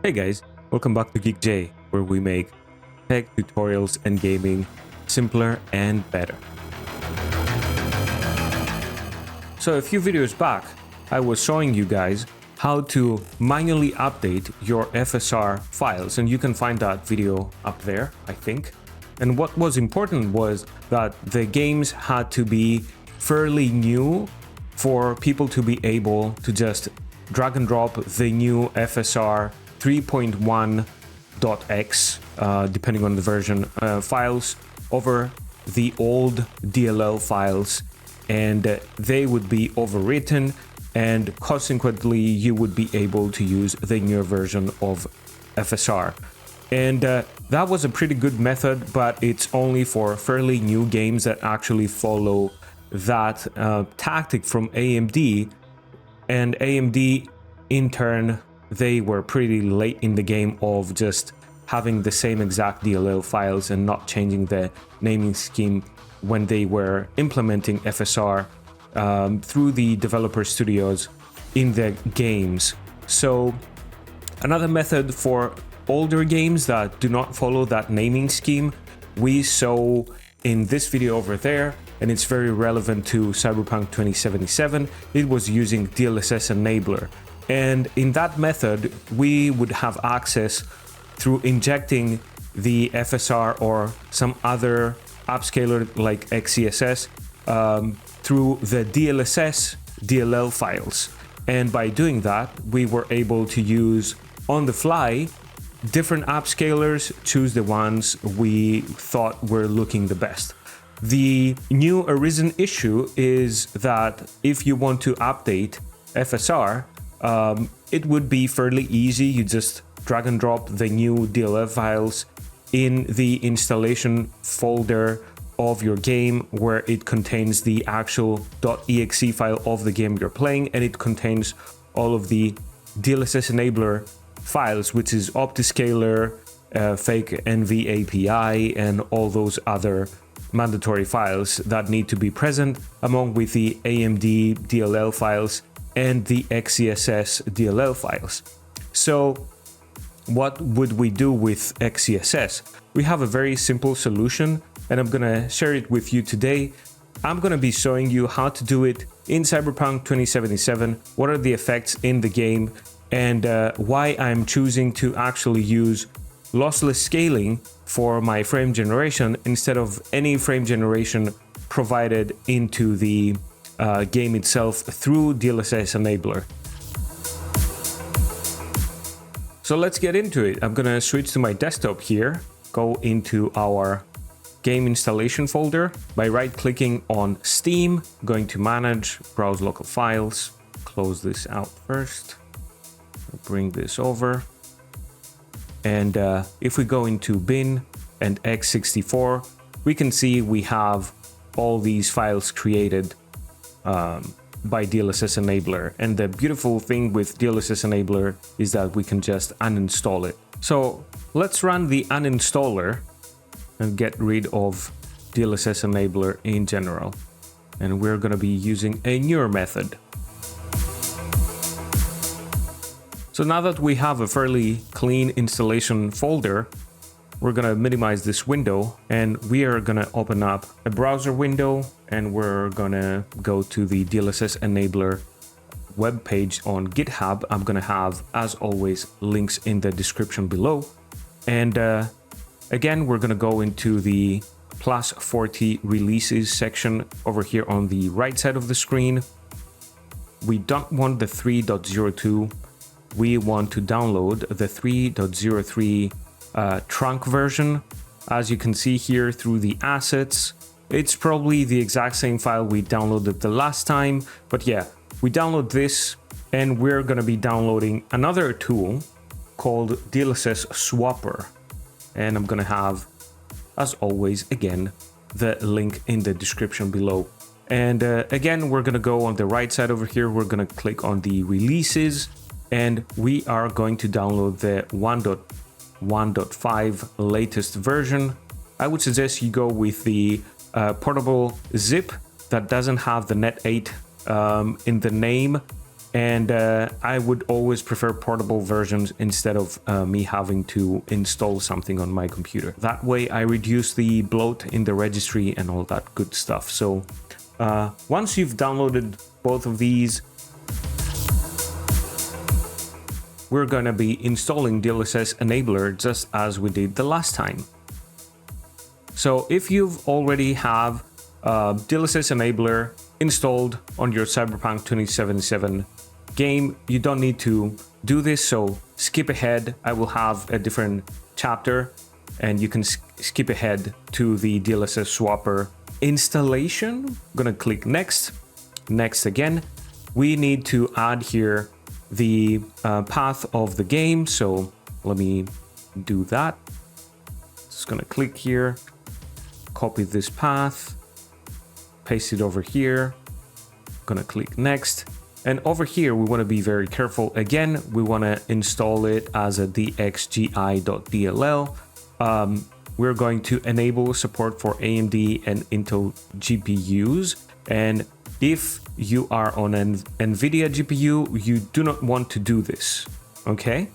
Hey guys, welcome back to GeekJ, where we make tech tutorials and gaming simpler and better. So a few videos back, I was showing you guys how to manually update your FSR files, and you can find that video up there, I think. And what was important was that the games had to be fairly new for people to be able to just drag and drop the new FSR 3.1.x, depending on the version, files over the old DLL files, and they would be overwritten, and consequently you would be able to use the newer version of FSR. And that was a pretty good method, but it's only for fairly new games that actually follow that tactic from AMD. And AMD, in turn, they were pretty late in the game of just having the same exact DLL files and not changing the naming scheme when they were implementing FSR through the developer studios in the games. So another method for older games that do not follow that naming scheme, we saw in this video over there, and it's very relevant to Cyberpunk 2077. It was using DLSS-Enabler. And in that method, we would have access through injecting the FSR or some other upscaler like XeSS through the DLSS DLL files. And by doing that, we were able to use on the fly different upscalers, choose the ones we thought were looking the best. The new arisen issue is that if you want to update FSR, it would be fairly easy. You just drag and drop the new DLL files in the installation folder of your game, where it contains the actual .exe file of the game you're playing, and it contains all of the DLSS-Enabler files, which is Optiscaler, fake NV API, and all those other mandatory files that need to be present, along with the AMD DLL files and the XeSS DLL files. So what would we do with XeSS? We have a very simple solution, and I'm gonna share it with you today. I'm gonna be showing you how to do it in Cyberpunk 2077, what are the effects in the game, and why I'm choosing to actually use lossless scaling for my frame generation instead of any frame generation provided into the game itself through DLSS-Enabler. So let's get into it. I'm gonna switch to my desktop here, go into our game installation folder by right-clicking on Steam, going to Manage, Browse Local Files, close this out first, bring this over, and if we go into bin and x64, we can see we have all these files created by DLSS-Enabler. And the beautiful thing with DLSS-Enabler is that we can just uninstall it. So let's run the uninstaller and get rid of DLSS-Enabler in general. And we're going to be using a newer method. So now that we have a fairly clean installation folder, we're going to minimize this window, and we are going to open up a browser window, and we're going to go to the DLSS-Enabler webpage on GitHub. I'm going to have, as always, links in the description below. And again, we're going to go into the plus 40 releases section over here on the right side of the screen. We don't want the 3.02. We want to download the 3.03 trunk version. As you can see here through the assets, it's probably the exact same file we downloaded the last time, but yeah, we download this, and we're going to be downloading another tool called DLSS-Swapper, and I'm going to have, as always, again, the link in the description below. And again, we're going to go on the right side over here, we're going to click on the releases, and we are going to download the 1.1.5 latest version. I would suggest you go with the portable zip that doesn't have the net8 in the name, And I would always prefer portable versions instead of me having to install something on my computer. That way I reduce the bloat in the registry and all that good stuff. So once you've downloaded both of these, we're going to be installing DLSS-Enabler just as we did the last time. So if you've already have DLSS-Enabler installed on your Cyberpunk 2077 game, you don't need to do this, so skip ahead. I will have a different chapter and you can skip ahead to the DLSS-Swapper installation. I'm gonna click next again. We need to add here the path of the game, so let me do that. Just gonna click here, copy this path, paste it over here, gonna click next. And over here, we want to be very careful. Again, we want to install it as a dxgi.dll. We're going to enable support for AMD and Intel GPUs. And if you are on an NVIDIA GPU, you do not want to do this, okay?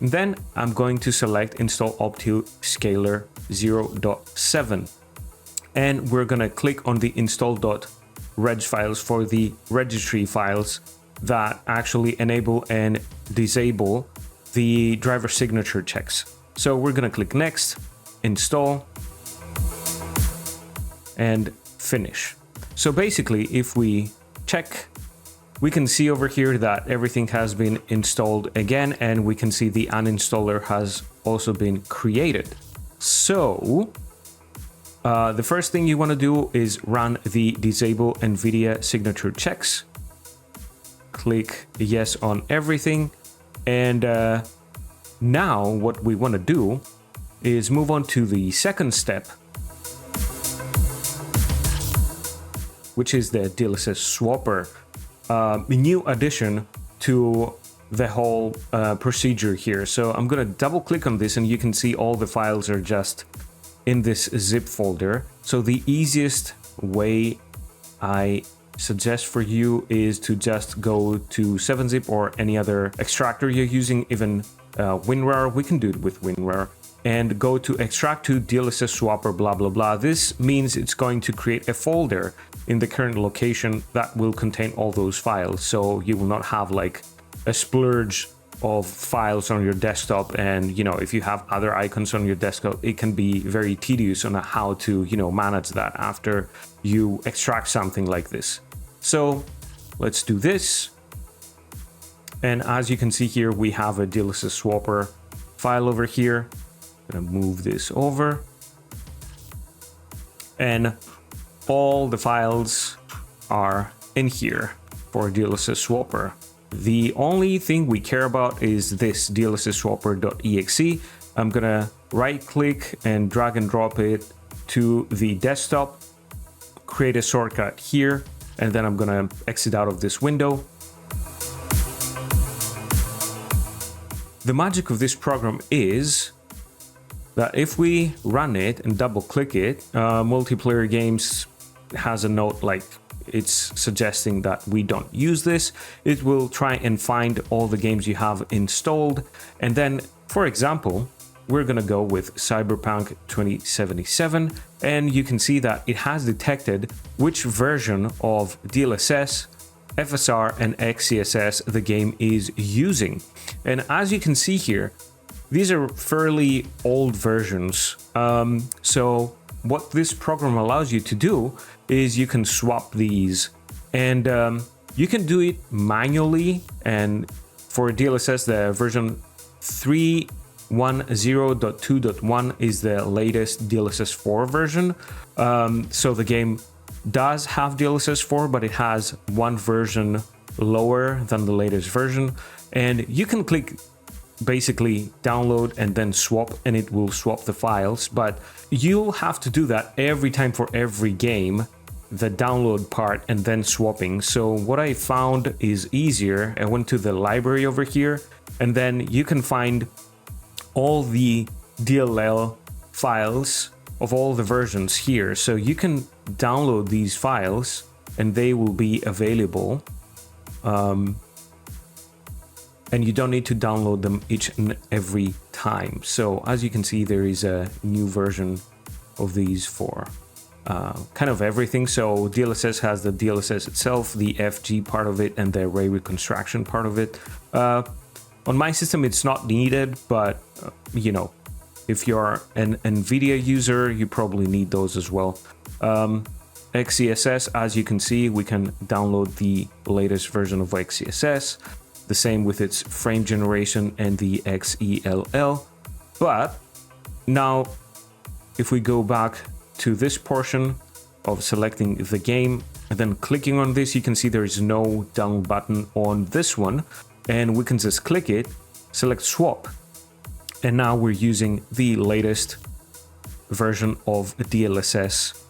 And then I'm going to select install Optiscaler 0.7. And we're going to click on the install.reg files for the registry files that actually enable and disable the driver signature checks. So we're going to click next, install, and finish. So basically, if we check, we can see over here that everything has been installed again, and we can see the uninstaller has also been created. So the first thing you want to do is run the disable NVIDIA signature checks. Click yes on everything. And now what we want to do is move on to the second step, which is the DLSS-Swapper, new addition to the whole procedure here. So I'm going to double click on this and you can see all the files are just in this zip folder. So the easiest way I suggest for you is to just go to 7-zip or any other extractor you're using, even WinRAR. We can do it with WinRAR, and go to extract to DLSS-Swapper blah blah blah. This means it's going to create a folder in the current location that will contain all those files, so you will not have like a splurge of files on your desktop. And you know, if you have other icons on your desktop, it can be very tedious on how to, you know, manage that after you extract something like this. So let's do this. And as you can see here, we have a DLSS-Swapper file over here. I'm gonna move this over, and all the files are in here for DLSS-Swapper. The only thing we care about is this DLSS-Swapper.exe. I'm gonna right click and drag and drop it to the desktop, create a shortcut here, and then I'm gonna exit out of this window. The magic of this program is that if we run it and double click it, multiplayer games has a note like it's suggesting that we don't use this. It will try and find all the games you have installed. And then, for example, we're gonna go with Cyberpunk 2077, and you can see that it has detected which version of DLSS, FSR, and XeSS the game is using. And as you can see here, these are fairly old versions. So what this program allows you to do is you can swap these, and you can do it manually. And for DLSS, the version 3.10.2.1 is the latest DLSS-4 version. So the game does have DLSS-4, but it has one version lower than the latest version. And you can click basically download and then swap, and it will swap the files, but you'll have to do that every time for every game, the download part and then swapping. So what I found is easier. I went to the library over here, and then you can find all the DLL files of all the versions here. So you can download these files and they will be available and you don't need to download them each and every time. So as you can see, there is a new version of these for kind of everything. So DLSS has the DLSS itself, the FG part of it, and the array reconstruction part of it. On my system, it's not needed, but you know, if you're an NVIDIA user, you probably need those as well. XeSS, as you can see, we can download the latest version of XeSS, the same with its frame generation and the XELL. But now, if we go back to this portion of selecting the game and then clicking on this, you can see there is no download button on this one, and we can just click it, select swap, and now we're using the latest version of DLSS,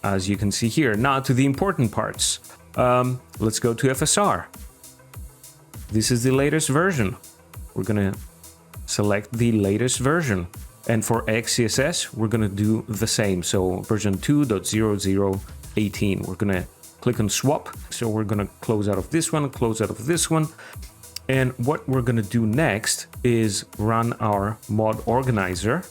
as you can see here. Now to the important parts. Let's go to FSR. This is the latest version. We're gonna select the latest version. And for XeSS, we're gonna do the same. So version 2.0018. We're gonna click on swap. So we're gonna close out of this one, close out of this one. And what we're gonna do next is run our mod organizer.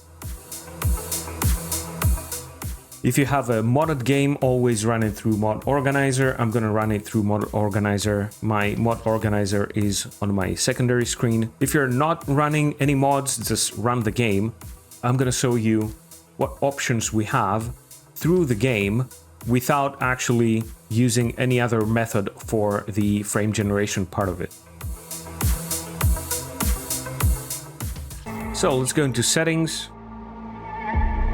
If you have a modded game, always run it through mod organizer. I'm gonna run it through mod organizer. My mod organizer is on my secondary screen. If you're not running any mods, just run the game. I'm gonna show you what options we have through the game without actually using any other method for the frame generation part of it. So let's go into settings,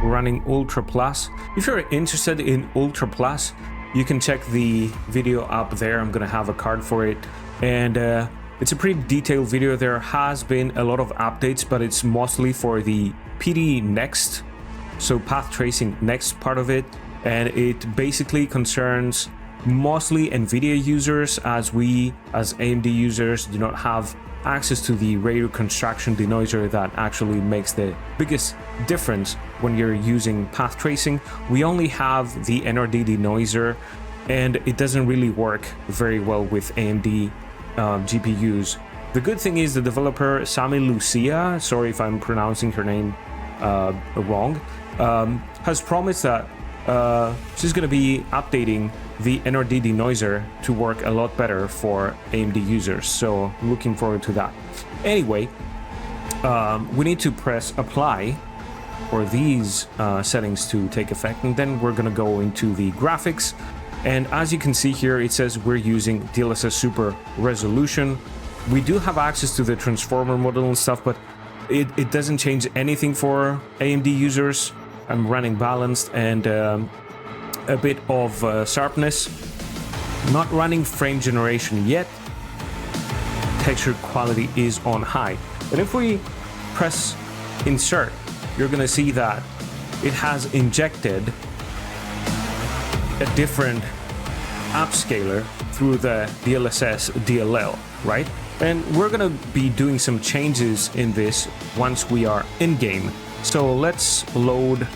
running Ultra Plus. If you're interested in Ultra Plus, you can check the video up there. I'm gonna have a card for it, and it's a pretty detailed video. There has been a lot of updates, but it's mostly for the PD next, so path tracing next part of it, and it basically concerns mostly NVIDIA users, as we as AMD users do not have access to the array reconstruction denoiser that actually makes the biggest difference when you're using path tracing. We only have the NRD denoiser, and it doesn't really work very well with AMD GPUs. The good thing is the developer Sami Lucia, sorry if I'm pronouncing her name wrong, has promised that she's going to be updating the NRD denoiser to work a lot better for AMD users, so looking forward to that. Anyway, we need to press apply for these settings to take effect, and then we're going to go into the graphics. And as you can see here, it says we're using DLSS Super Resolution. We do have access to the transformer model and stuff, but it doesn't change anything for AMD users. I'm running balanced and a bit of sharpness. Not running frame generation yet. Texture quality is on high. And if we press insert, you're gonna see that it has injected a different upscaler through the DLSS DLL, right? And we're gonna be doing some changes in this once we are in game. So let's load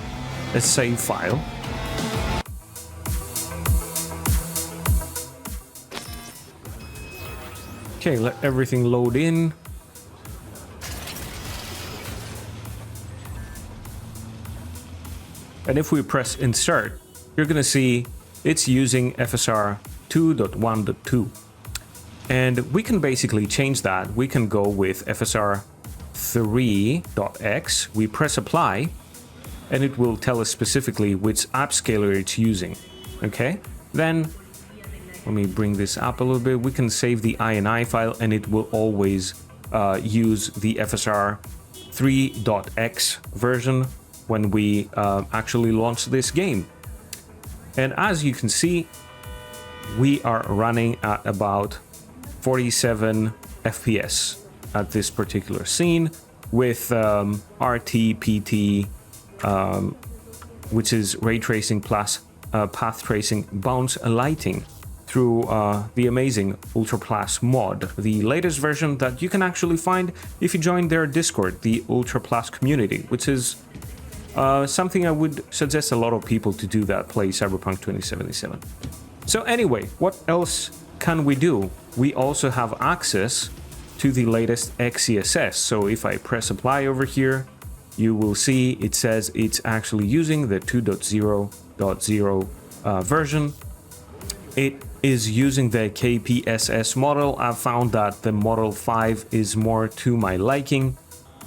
a save file. Okay, let everything load in. And if we press insert, you're gonna see it's using FSR 2.1.2. And we can basically change that. We can go with FSR 3.x. We press apply, and it will tell us specifically which upscaler it's using. Okay, then let me bring this up a little bit. We can save the INI file, and it will always use the FSR 3.x version when we actually launch this game. And as you can see, we are running at about 47 FPS at this particular scene with RT-PT, which is ray tracing plus path tracing bounce lighting through the amazing Ultra Plus mod, the latest version that you can actually find if you join their Discord, the Ultra Plus community, which is something I would suggest a lot of people to do that play Cyberpunk 2077. So anyway, what else can we do? We also have access to the latest XeSS. So if I press apply over here, you will see it says it's actually using the 2.0.0 version. It is using the KPSS model. I've found that the model 5 is more to my liking,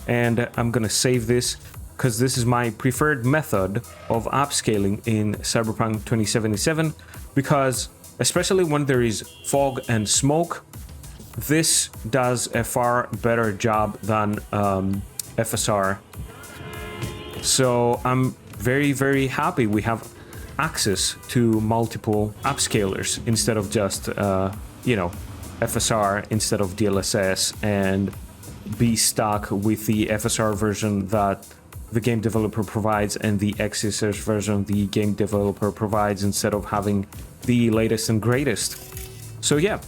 and I'm gonna save this because this is my preferred method of upscaling in Cyberpunk 2077, because especially when there is fog and smoke, this does a far better job than FSR. So I'm very, very happy we have access to multiple upscalers instead of just, FSR instead of DLSS, and be stuck with the FSR version that the game developer provides and the XeSS version the game developer provides, instead of having the latest and greatest. So yeah,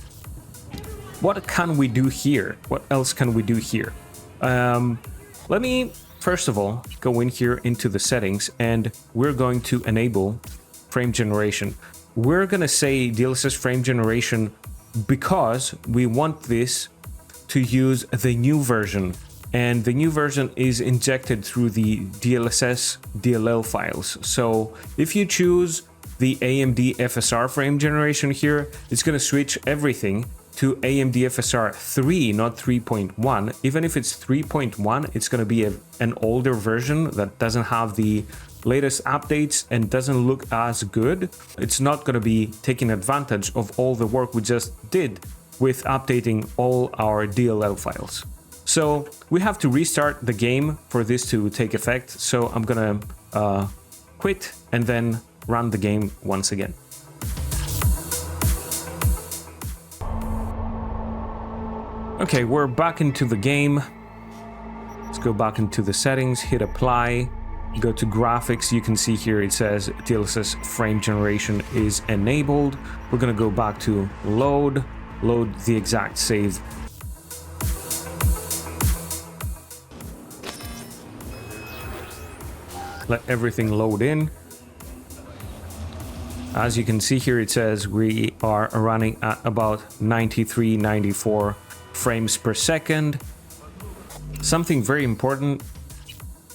what can we do here? What else can we do here? Let me first of all go in here into the settings, and we're going to enable frame generation. We're gonna say DLSS frame generation because we want this to use the new version, and the new version is injected through the DLSS DLL files. So if you choose the AMD FSR frame generation here, it's going to switch everything to AMD FSR 3, not 3.1. Even if it's 3.1, it's going to be an older version that doesn't have the latest updates and doesn't look as good. It's not going to be taking advantage of all the work we just did with updating all our DLL files. So we have to restart the game for this to take effect. So I'm gonna quit and then run the game once again. Okay, we're back into the game. Let's go back into the settings, hit apply, go to graphics. You can see here it says DLSS frame generation is enabled. We're gonna go back to load the exact save. Let everything load in. As you can see here, it says we are running at about 93, 94 frames per second. Something very important,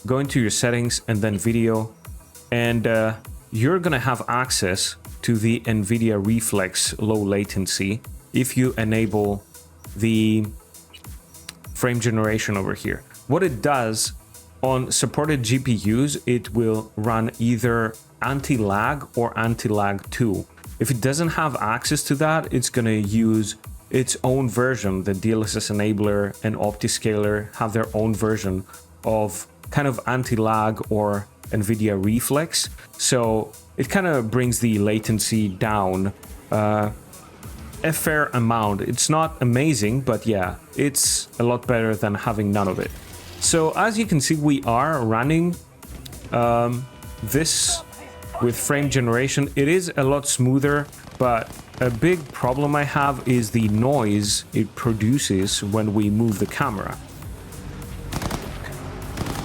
go into your settings and then video, and you're gonna have access to the NVIDIA Reflex low latency if you enable the frame generation over here. What it does on supported GPUs, it will run either anti-lag or anti-lag 2. If it doesn't have access to that, it's going to use its own version. The DLSS-Enabler and Optiscaler have their own version of kind of anti-lag or NVIDIA Reflex. So it kind of brings the latency down a fair amount. It's not amazing, but yeah, it's a lot better than having none of it. So as you can see, we are running this with frame generation. It is a lot smoother, but a big problem I have is the noise it produces when we move the camera.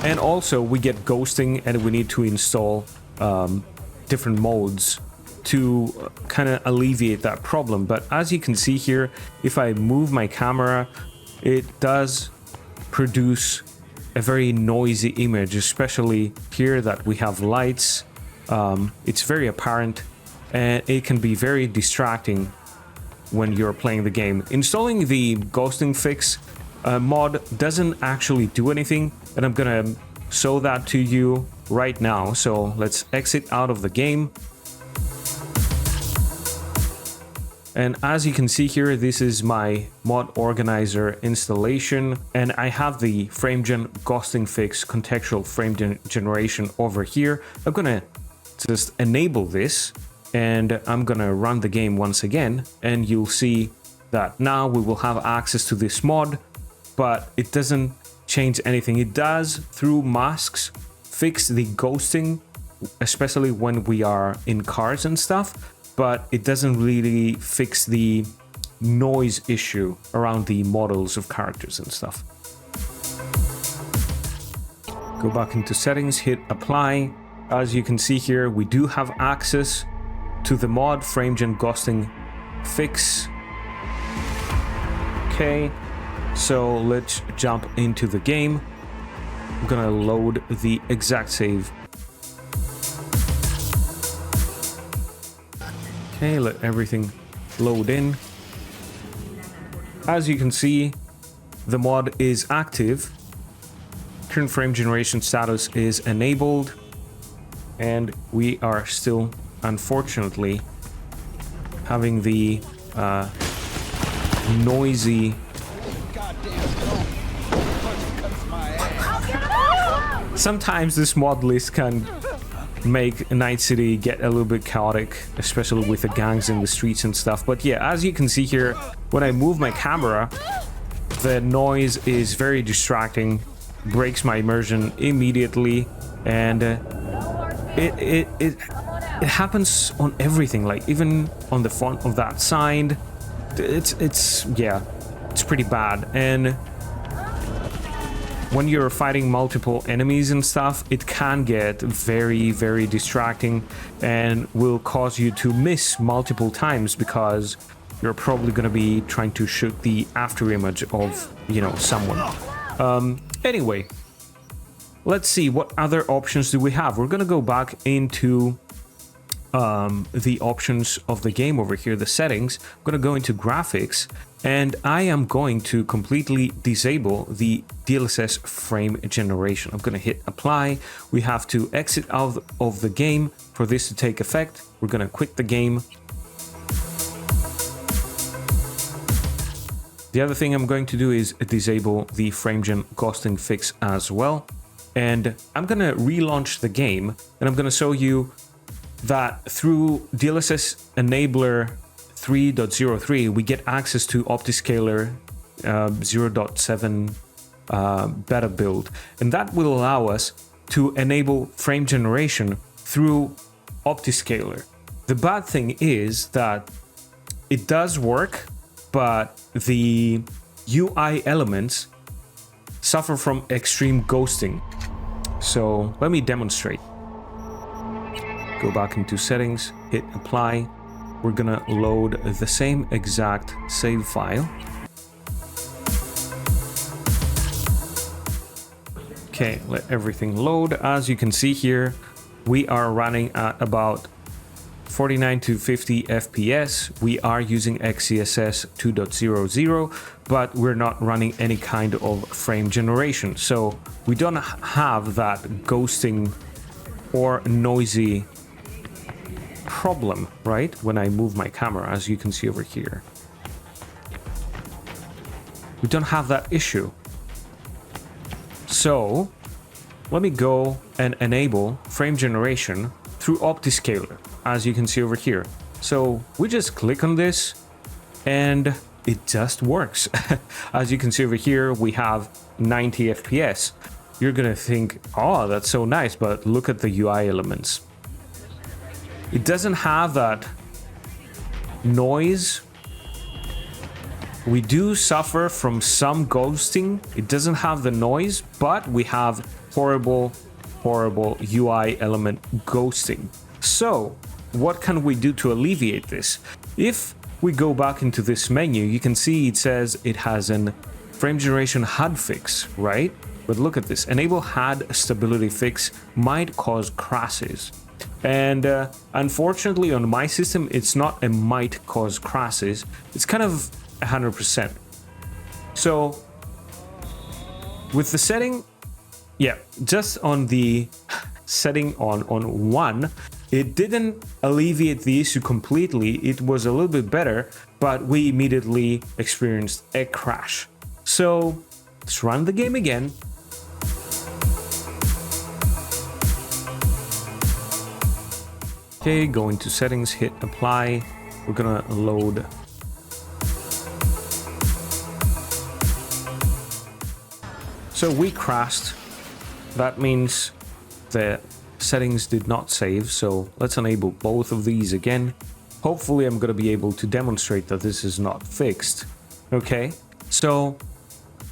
And also we get ghosting, and we need to install different modes to kind of alleviate that problem. But as you can see here, if I move my camera, it does produce a very noisy image, especially here that we have lights. It's very apparent, and it can be very distracting when you're playing the game. Installing the ghosting fix mod doesn't actually do anything, and I'm gonna show that to you right now. So let's exit out of the game. And as you can see here, this is my mod organizer installation, and I have the FrameGen ghosting fix contextual frame generation over here. I'm gonna just enable this, and I'm gonna run the game once again, and you'll see that now we will have access to this mod, but it doesn't change anything. It does, through masks, fix the ghosting, especially when we are in cars and stuff, but it doesn't really fix the noise issue around the models of characters and stuff. Go back into settings, hit apply. As you can see here, we do have access to the mod FrameGen ghosting fix. Okay, So let's jump into the game. I'm gonna load the exact save. Okay, let everything load in. As you can see, the mod is active. Current frame generation status is enabled, and we are still, unfortunately, having the noisy sometimes this mod list can make Night City get a little bit chaotic, especially with the gangs in the streets and stuff. But yeah, as you can see here, when I move my camera, the noise is very distracting, breaks my immersion immediately, and it happens on everything, like even on the font of that sign. It's yeah, it's pretty bad. And when you're fighting multiple enemies and stuff, it can get very, very distracting and will cause you to miss multiple times because you're probably going to be trying to shoot the after image of, you know, someone. Anyway, let's see what other options do we have. We're going to go back into the options of the game over here, the settings. I'm going to go into graphics, and I am going to completely disable the DLSS frame generation. I'm going to hit apply. We have to exit out of the game for this to take effect. We're going to quit the game. The other thing I'm going to do is disable the frame gen ghosting fix as well. And I'm going to relaunch the game, and I'm going to show you that through DLSS-Enabler 3.03, we get access to Optiscaler 0.7 beta build, and that will allow us to enable frame generation through Optiscaler. The bad thing is that it does work, but the UI elements suffer from extreme ghosting. So let me demonstrate. Go back into settings, hit apply. We're gonna load the same exact save file. Okay, let everything load. As you can see here, we are running at about 49 to 50 FPS. We are using XeSS 2.00, but we're not running any kind of frame generation. So we don't have that ghosting or noisy problem, right? When I move my camera, as you can see over here, we don't have that issue. So let me go and enable frame generation through Optiscaler, as you can see over here. So we just click on this and it just works. As you can see over here, we have 90 FPS. You're gonna think, oh, that's so nice, but look at the UI elements. It doesn't have that noise. We do suffer from some ghosting. It doesn't have the noise, but we have horrible UI element ghosting. So what can we do to alleviate this? If we go back into this menu, you can see it says it has an frame generation HUD fix, right? But look at this, enable HUD stability fix might cause crashes. And unfortunately on my system, it's not a might cause crashes. It's kind of 100%. So with the setting, yeah, just on the setting on 1, it didn't alleviate the issue completely. It was a little bit better, but we immediately experienced a crash. So let's run the game again. Okay, go into settings, hit apply. We're gonna load. So we crashed. That means the settings did not save. So let's enable both of these again. Hopefully I'm gonna be able to demonstrate that this is not fixed. Okay, so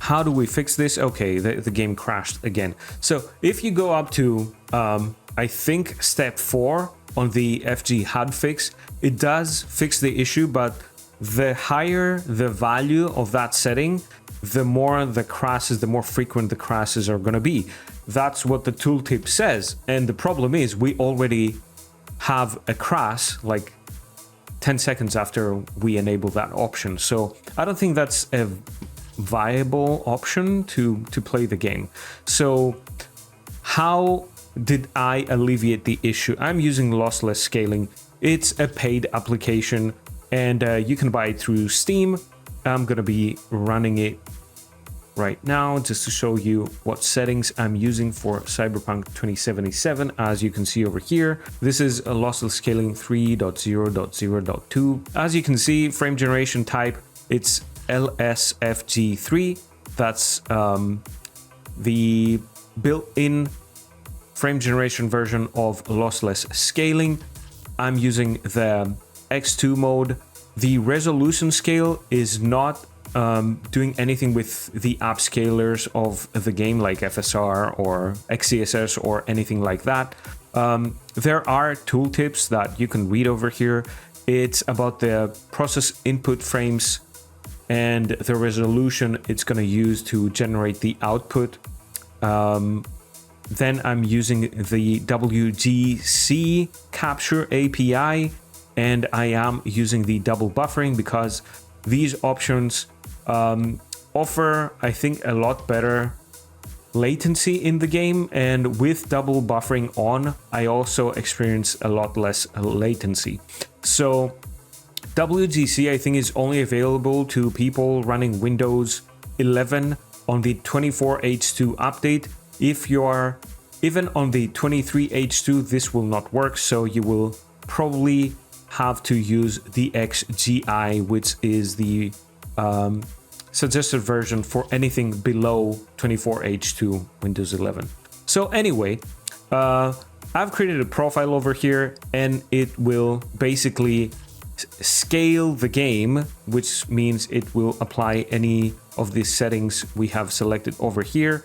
how do we fix this? Okay, the game crashed again. So if you go up to, I think step 4, on the FG HUD fix, it does fix the issue, but the higher the value of that setting, the more the crashes, the more frequent the crashes are going to be. That's what the tooltip says. And the problem is we already have a crash like 10 seconds after we enable that option. So I don't think that's a viable option to play the game. So how did I alleviate the issue? I'm using lossless scaling. It's a paid application and you can buy it through Steam. I'm gonna be running it right now just to show you what settings I'm using for Cyberpunk 2077. As you can see over here, this is a lossless scaling 3.0.0.2. As you can see, frame generation type, it's LSFG3. That's the built-in frame generation version of lossless scaling. I'm using the X2 mode. The resolution scale is not doing anything with the upscalers of the game like FSR or XeSS or anything like that. There are tooltips that you can read over here. It's about the process input frames and the resolution it's going to use to generate the output. Then I'm using the WGC capture API, and I am using the double buffering because these options offer, I think, a lot better latency in the game. And with double buffering on, I also experience a lot less latency. So WGC, I think, is only available to people running Windows 11 on the 24H2 update. If you're even on the 23H2, this will not work. So you will probably have to use the XGI, which is the suggested version for anything below 24H2 Windows 11. So anyway, I've created a profile over here and it will basically scale the game, which means it will apply any of these settings we have selected over here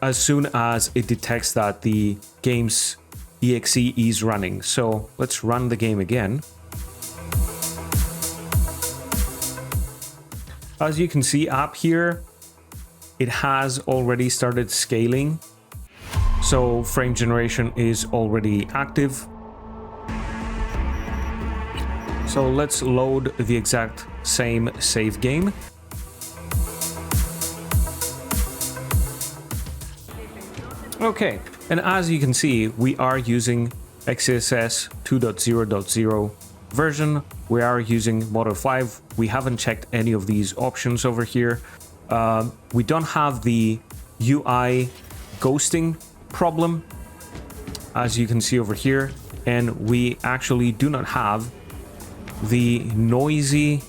as soon as it detects that the game's exe is running. So let's run the game again. As you can see up here, it has already started scaling. So frame generation is already active. So let's load the exact same save game. Okay, and as you can see, we are using XeSS 2.0.0 version. We are using Model 5. We haven't checked any of these options over here. We don't have the UI ghosting problem, as you can see over here, and we actually do not have the noisy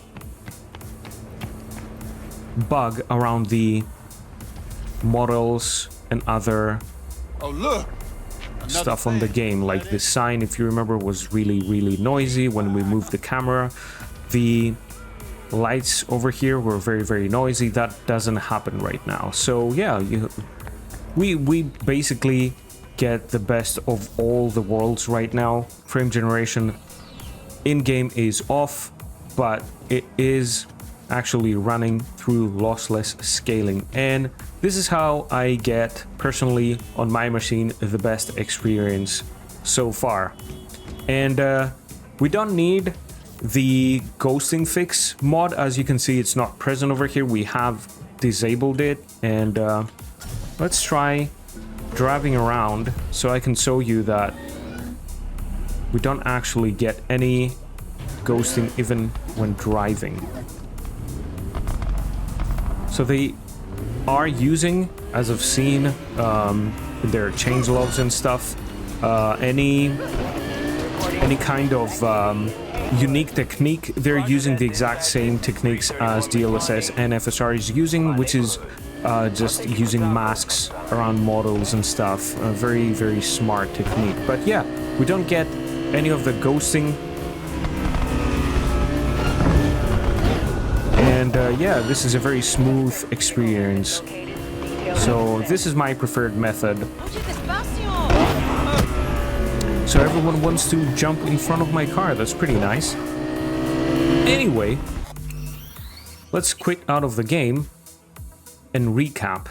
bug around the models and other stuff on the game, like the sign, if you remember, was really noisy when we moved the camera. The lights over here were very noisy. That doesn't happen right now. So yeah, we basically get the best of all the worlds right now. Frame generation in-game is off, but it is actually running through lossless scaling, and this is how I get personally on my machine the best experience so far. And we don't need the ghosting fix mod. As you can see, it's not present over here. We have disabled it, and let's try driving around so I can show you that we don't actually get any ghosting even when driving. So they are using, as I've seen in their changelogs and stuff, any kind of unique technique. They're using the exact same techniques as DLSS and FSR is using, which is just using masks around models and stuff. A very smart technique. But yeah, we don't get any of the ghosting. And yeah, this is a very smooth experience. So this is my preferred method. So everyone wants to jump in front of my car. That's pretty nice. Anyway, let's quit out of the game and recap.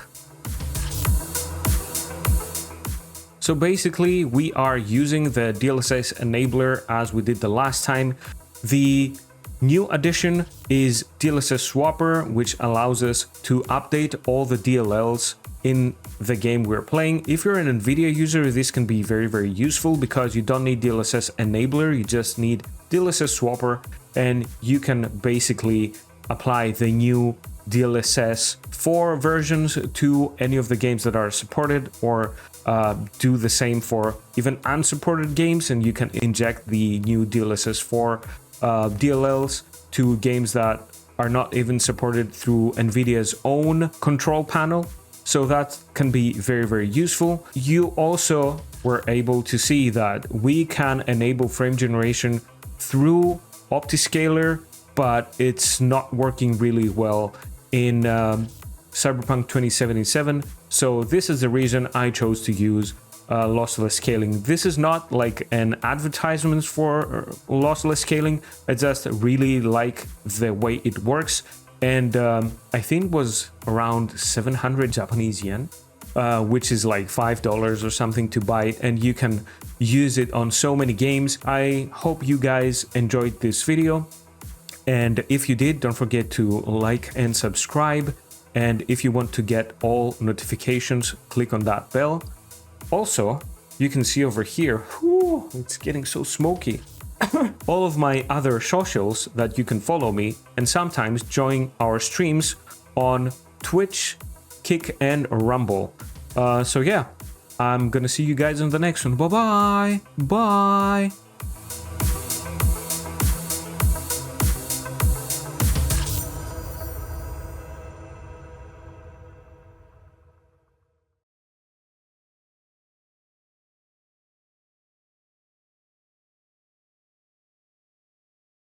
So basically, we are using the DLSS enabler as we did the last time. The new addition is DLSS-Swapper, which allows us to update all the DLLs in the game we're playing. If you're an NVIDIA user, this can be very, very useful because you don't need DLSS-Enabler, you just need DLSS-Swapper, and you can basically apply the new DLSS 4 versions to any of the games that are supported, or do the same for even unsupported games, and you can inject the new DLSS 4 DLLs to games that are not even supported through NVIDIA's own control panel. So that can be very, very useful. You also were able to see that we can enable frame generation through Optiscaler, but it's not working really well in Cyberpunk 2077. So this is the reason I chose to use lossless scaling. This is not like an advertisement for lossless scaling. I just really like the way it works. And I think it was around 700 Japanese yen, which is like $5 or something to buy it, and you can use it on so many games. I hope you guys enjoyed this video, and if you did, don't forget to like and subscribe, and if you want to get all notifications, click on that bell. Also, you can see over here, whew, it's getting so smoky, all of my other socials that you can follow me and sometimes join our streams on Twitch, Kick, and Rumble. So yeah, I'm gonna see you guys in the next one. Bye-bye. Bye.